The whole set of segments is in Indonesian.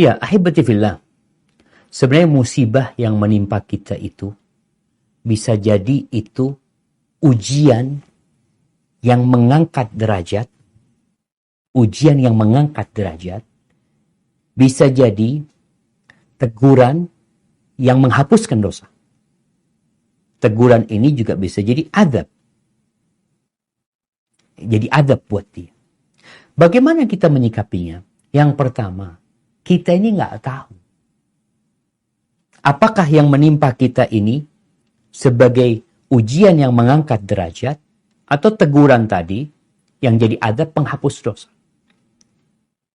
Ya, ahibati fillah. Sebenarnya musibah yang menimpa kita itu bisa jadi itu ujian yang mengangkat derajat. Ujian yang mengangkat derajat. Bisa jadi teguran yang menghapuskan dosa. Teguran ini juga bisa jadi adab. Jadi adab buat dia. Bagaimana kita menyikapinya? Yang pertama, kita ini nggak tahu. Apakah yang menimpa kita ini sebagai ujian yang mengangkat derajat atau teguran tadi yang jadi adab penghapus dosa?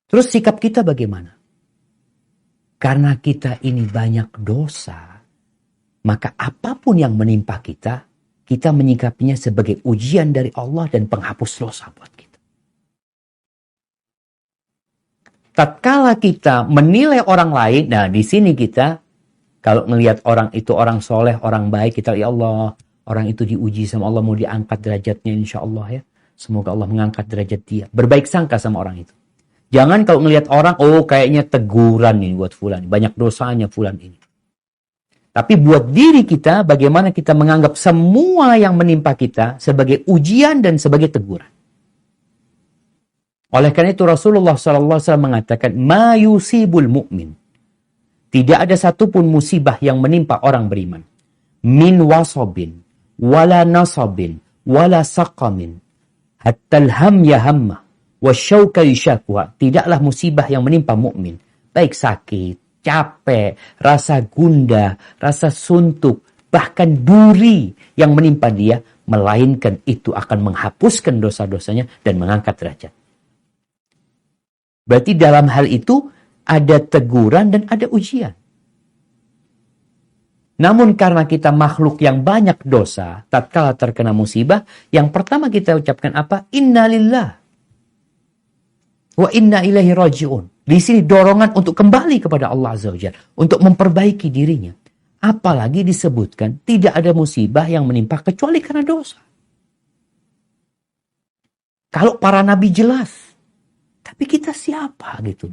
Terus sikap kita bagaimana? Karena kita ini banyak dosa, maka apapun yang menimpa kita, kita menyikapinya sebagai ujian dari Allah dan penghapus dosa buat kita. Tatkala kita menilai orang lain, nah di sini kita kalau melihat orang itu orang soleh, orang baik, kita ya Allah, orang itu diuji sama Allah, mau diangkat derajatnya insya Allah ya. Semoga Allah mengangkat derajat dia. Berbaik sangka sama orang itu. Jangan kalau melihat orang, oh kayaknya teguran nih buat fulan, banyak dosanya fulan ini. Tapi buat diri kita, bagaimana kita menganggap semua yang menimpa kita sebagai ujian dan sebagai teguran. Oleh karena itu Rasulullah SAW mengatakan, ma yusibul mu'min. Tidak ada satupun musibah yang menimpa orang beriman. Min wasabin, wala nasabin, wala saqamin, hatta alham yahamma, wasyauka yushakuha. Tidaklah musibah yang menimpa mukmin, baik sakit, capek, rasa gundah, rasa suntuk, bahkan duri yang menimpa dia, melainkan itu akan menghapuskan dosa-dosanya dan mengangkat derajat. Berarti dalam hal itu ada teguran dan ada ujian. Namun karena kita makhluk yang banyak dosa, tatkala terkena musibah, yang pertama kita ucapkan apa? Inna lillah wa inna ilaihi raji'un. Di sini dorongan untuk kembali kepada Allah Azza wa Jalla, untuk memperbaiki dirinya. Apalagi disebutkan tidak ada musibah yang menimpa kecuali karena dosa. Kalau para nabi jelas, tapi kita siapa gitu?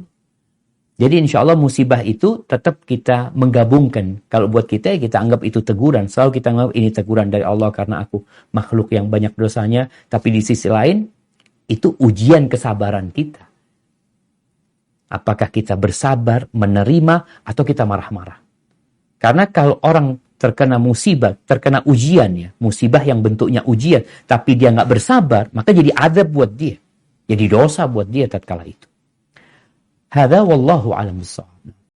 Jadi insya Allah musibah itu tetap kita menggabungkan. Kalau buat kita ya kita anggap itu teguran. Selalu kita anggap ini teguran dari Allah karena aku makhluk yang banyak dosanya. Tapi di sisi lain itu ujian kesabaran kita. Apakah kita bersabar, menerima, atau kita marah-marah? Karena kalau orang terkena musibah, terkena ujian ya, musibah yang bentuknya ujian, tapi dia nggak bersabar, maka jadi azab buat dia. Jadi dosa buat dia tatkala itu. Hadza wallahu a'lam bissawab.